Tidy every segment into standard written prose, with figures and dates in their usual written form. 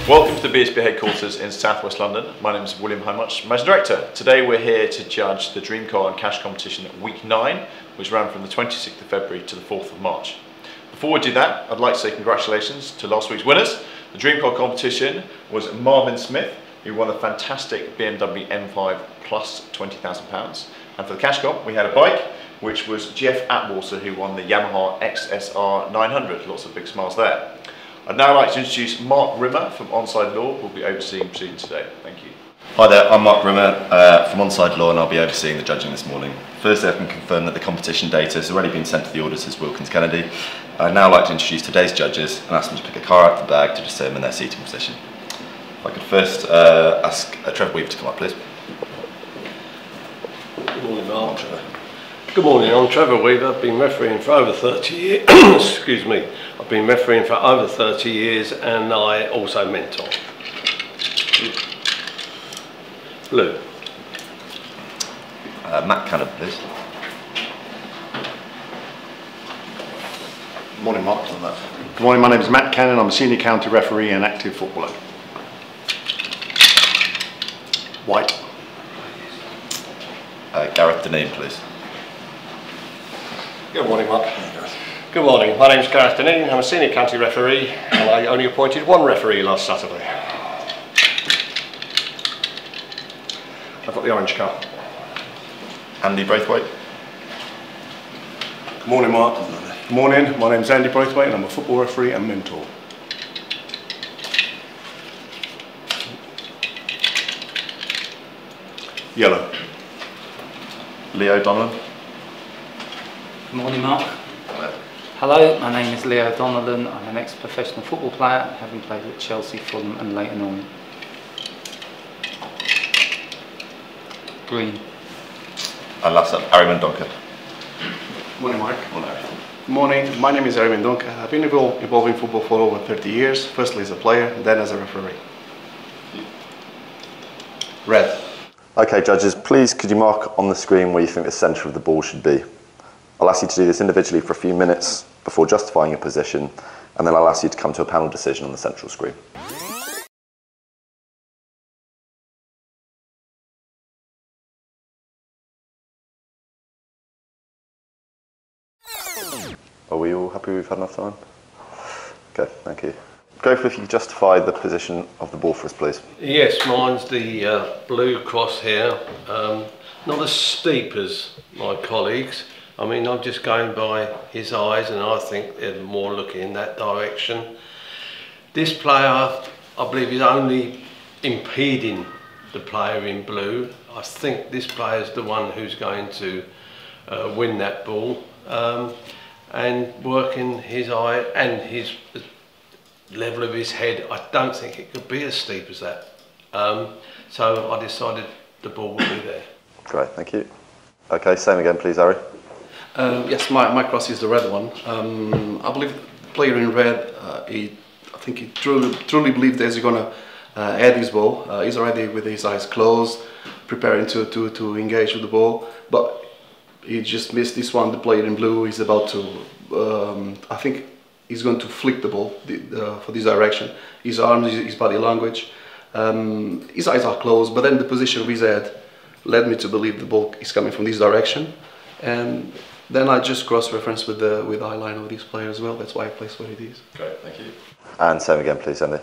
Welcome to the BSB headquarters in South West London. My name is William Hymuch, Managing Director. Today we're here to judge the Dream Car and Cash competition week 9, which ran from the 26th of February to the 4th of March. Before we do that, I'd like to say congratulations to last week's winners. The Dream Car competition was Marvin Smith, who won a fantastic BMW M5 plus £20,000. And for the Cash comp, we had a bike, which was Jeff Atwater, who won the Yamaha XSR 900. Lots of big smiles there. I'd now like to introduce Mark Rimmer from Onside Law, who will be overseeing proceedings today. Thank you. Hi there, I'm Mark Rimmer from Onside Law, and I'll be overseeing the judging this morning. Firstly, I can confirm that the competition data has already been sent to the auditors Wilkins Kennedy. I'd now like to introduce today's judges and ask them to pick a car out of the bag to determine their seating position. If I could first ask Trevor Weaver to come up, please. Good morning, Mark. Good morning, I'm Trevor Weaver. I've been refereeing for over 30 years. Excuse me. I've been refereeing for over 30 years and I also mentor. Blue. Matt Cannon, please. Good morning, Mark. Good morning, my name is Matt Cannon. I'm a senior county referee and active footballer. White. Gareth Deneen, please. Good morning, Mark. Good morning, my name is Gareth Deneen. I'm a senior county referee and I only appointed one referee last Saturday. I've got the orange car. Andy Braithwaite. Good morning, Mark. Good morning, my name is Andy Braithwaite and I'm a football referee and mentor. Yellow. Leo Donnellan. Good morning, Mark. Hello, my name is Leo Donnellan. I'm an ex-professional football player, having played at Chelsea, Fulham and Leyton Orient. Green. And last up, Harry Mendonca. Morning, Mark. Good morning, my name is Harry Mendonca. I've been involved in football for over 30 years, firstly as a player, then as a referee. Red. Okay, judges, please could you mark on the screen where you think the centre of the ball should be? I'll ask you to do this individually for a few minutes before justifying your position, and then I'll ask you to come to a panel decision on the central screen. Are we all happy we've had enough time? Okay, thank you. Go for if you could justify the position of the ball for us, please. Yes, mine's the blue cross here. Not as steep as my colleagues. I mean, I'm just going by his eyes and I think they're more looking in that direction. This player, I believe, is only impeding the player in blue. I think this player is the one who's going to win that ball. And working his eye and the level of his head, I don't think it could be as steep as that. So I decided the ball would be there. Great, thank you. Okay, same again, please, Harry. Yes, my cross is the red one. I believe the player in red, I think he truly believed that he's going to head his ball. He's already with his eyes closed, preparing to engage with the ball, but he just missed this one. The player in blue is about to, I think he's going to flick the ball for this direction. His arms, his body language, his eyes are closed, but then the position of his head led me to believe the ball is coming from this direction. And then I just cross-reference with the eye line of this player as well. That's why I placed what it is. Great, thank you. And same again, please, Andy.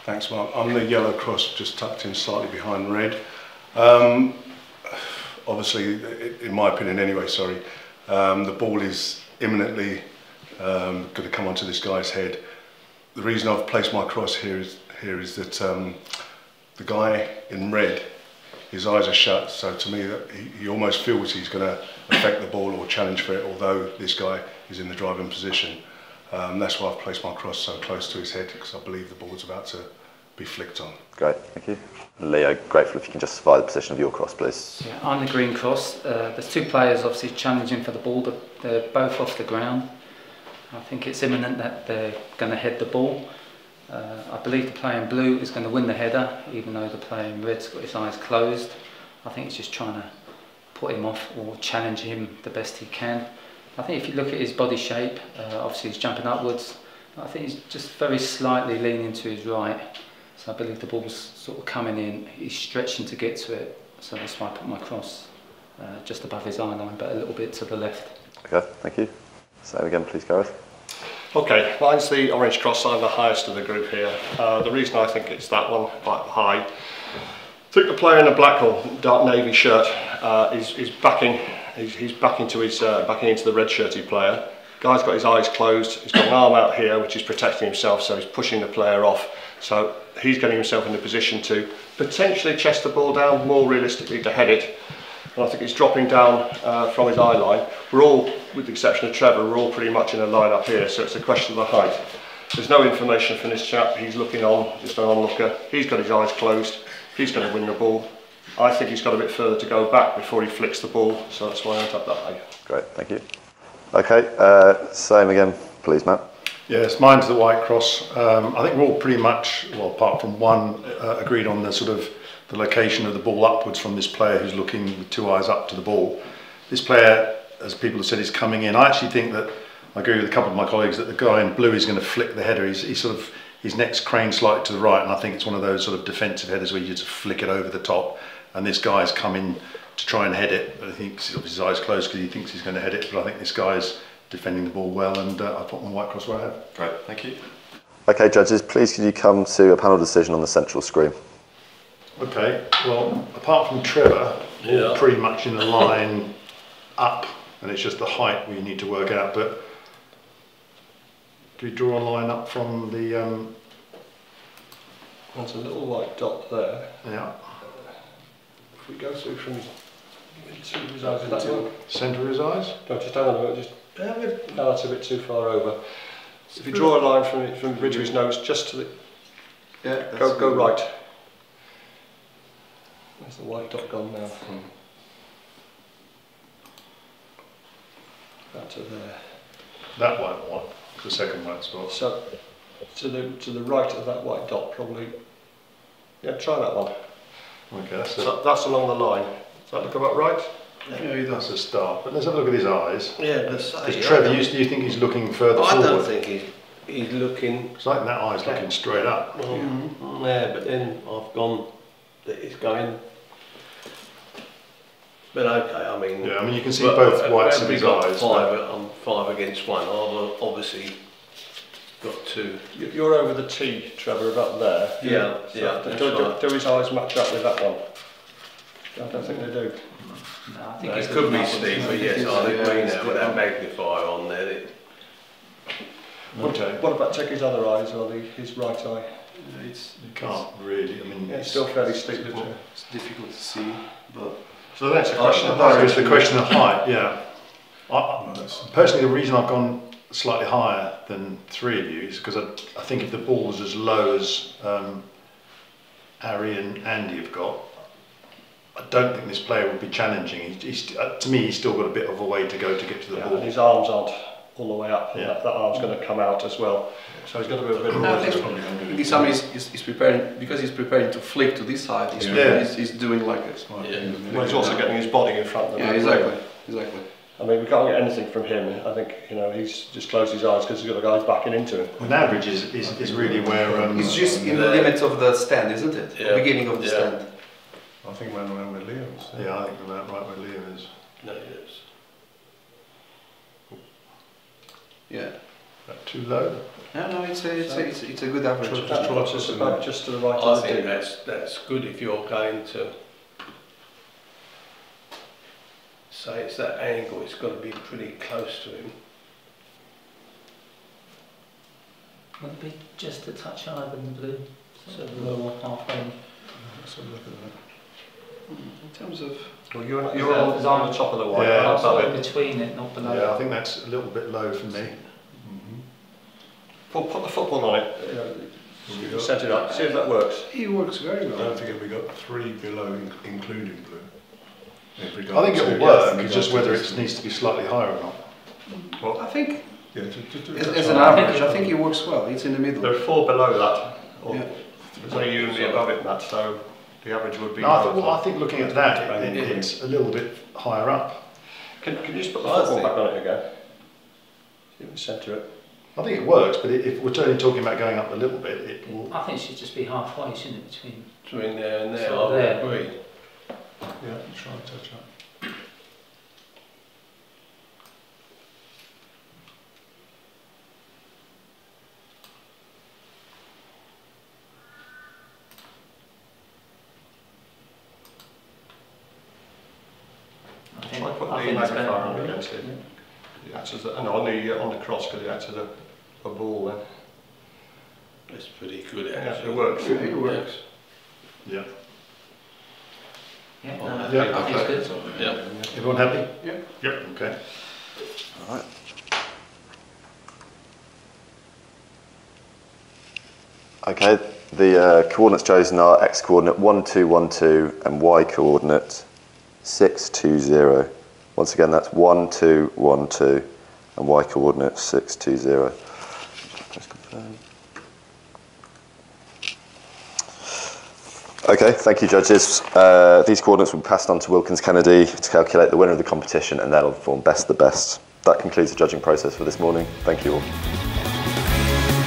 Thanks, Mark. I'm the yellow cross, just tucked in slightly behind red. Obviously, in my opinion anyway, the ball is imminently going to come onto this guy's head. The reason I've placed my cross here is that the guy in red, his eyes are shut, so to me that he almost feels he's going to affect the ball or challenge for it, although this guy is in the driving position. That's why I've placed my cross so close to his head, because I believe the ball's about to be flicked on. Great, thank you. Leo, grateful if you can justify the position of your cross, please. Yeah, I'm the green cross. There's two players obviously challenging for the ball, but they're both off the ground. I think it's imminent that they're going to head the ball. I believe the player in blue is going to win the header, even though the player in red's got his eyes closed. I think he's just trying to put him off or challenge him the best he can. I think if you look at his body shape, obviously he's jumping upwards. I think he's just very slightly leaning to his right. So I believe the ball's sort of coming in, he's stretching to get to it, so that's why I put my cross just above his eye line, but a little bit to the left. Okay, thank you. Same again, please, Gareth. Okay, mine's the orange cross. I'm the highest of the group here. The reason I think it's that one, quite high, I think the player in the black or dark navy shirt is backing. He's backing into the red shirty player. Guy's got his eyes closed. He's got an arm out here, which is protecting himself, so he's pushing the player off. So he's getting himself in a position to potentially chest the ball down, more realistically to head it. And I think he's dropping down from his eye line. We're all, with the exception of Trevor, we're all pretty much in a line up here, so it's a question of the height. There's no information from this chap. He's looking on, just an onlooker. He's got his eyes closed. He's going to win the ball. I think he's got a bit further to go back before he flicks the ball, so that's why I went up that high. Great, thank you. Okay, same again, please, Matt. Yes, mine's the white cross. I think we're all pretty much, well, apart from one, agreed on the sort of the location of the ball upwards from this player who's looking with two eyes up to the ball. This player, as people have said, is coming in. I actually think that, I agree with a couple of my colleagues, that the guy in blue is going to flick the header. He's sort of, his neck's craned slightly to the right, and I think it's one of those sort of defensive headers where you just flick it over the top, and this guy's coming to try and head it. I think he's got his eyes closed because he thinks he's going to head it, but I think this guy's defending the ball well, and I put my white cross where I have. Great, thank you. Okay, judges, please could you come to a panel decision on the central screen? Okay, well, apart from Trevor, all pretty much in a line up, and it's just the height we need to work out, but do we draw a line up from the... There's a little white dot there. Yeah. If we go through from his eyes, is that one? Centre of his eyes? No, just hang on a minute, just... No, that's a bit too far over. If you draw a line from the bridge of his nose, just to the... Yeah, go right. Where's the white dot gone now? That to there. That white one, the second white spot. So to the right of that white dot, probably. Yeah, try that one. Okay, that's that's along the line. Does that look about right? Yeah, that's a start. But let's have a look at his eyes. Yeah, Because Trevor, do you think he's looking further I forward? don't think he's looking. It's like that eye's looking straight up. Yeah, but then I've gone that he's going. But okay, I mean. Yeah, I mean you can see both whites of his eyes. I'm 5 against 1. I've obviously got 2. You're over the T, Trevor, about there. Yeah, So yeah. do his eyes match up with that one? I don't think they do. No, I think It it's could be the Steve, but yes, I agree now with that magnifier on there. Okay. What about check his other eyes or his right eye? You can't really, I mean... Yeah, it's still fairly steep. It's difficult to see, but... So that's a question of So it's the question of height, yeah. Personally, the reason I've gone slightly higher than 3 of you is because I think if the ball was as low as Harry and Andy have got, I don't think this player would be challenging. To me, he's still got a bit of a way to go to get to the ball. And his arms aren't all the way up. Yeah. That arm's going to come out as well. So he's got a bit of No, I a think Sam is preparing, because he's preparing to flick to this side, he's doing like this. Well, he's also getting his body in front of the Yeah, exactly. I mean, we can't get anything from him. I think, he's just closed his eyes because he's got a guy backing into him. An average is really where... It's just in the limits of the stand, isn't it? Yeah. The beginning of the stand. I think we're around where Liam is. Yeah, I think we're about right where Liam is. No, yes. Yeah. That too low? No, it's a good average. That's just about just to the right I of the think D. that's good if you're going to say it's that angle, it's got to be pretty close to him. Would it be just a touch higher than the blue? So lower halfway. Let's have a look at that. In terms of... Well, you're on the top of the white. Yeah, not above in it. between it, not below. Yeah, I think that's a little bit low for me. Put the football on it. Set it up. See if that works. He works very I well. don't think we got 3 below, including blue. I think it will work, it's just whether it needs to be slightly higher or not. Well, I think, Yeah, just do as an average, I think he works well. It's in the middle. there are 4 below that. Or Yeah. there's only you and me above it, Matt, so the average would be... No, I think looking at that, it's a little bit higher up. Can you just put the football back on it again? See if we centre it. I think it works, but if we're only talking about going up a little bit, it will... I think it should just be halfway, shouldn't it, Between there and there, sort I of would there. agree. Yeah, try and touch up. Try put I the think that's magnifier on better. against it. It acts as and on the cross because it acts as a ball then. It's pretty good Yeah, actually. it works. It works. Yeah. Yeah, Oh, no, yeah, I think okay. it's good. Yeah. Everyone happy? Yeah. Yep. Okay. Alright. Okay, the coordinates chosen are x coordinate 1, 2, 1, 2 and y coordinate 6, 2, 0. Once again, that's 1, 2, 1, 2 and y coordinate 6, 2, 0. Press confirm. Okay, thank you judges. These coordinates will be passed on to Wilkins Kennedy to calculate the winner of the competition, and that'll form best of the best. That concludes the judging process for this morning. Thank you all.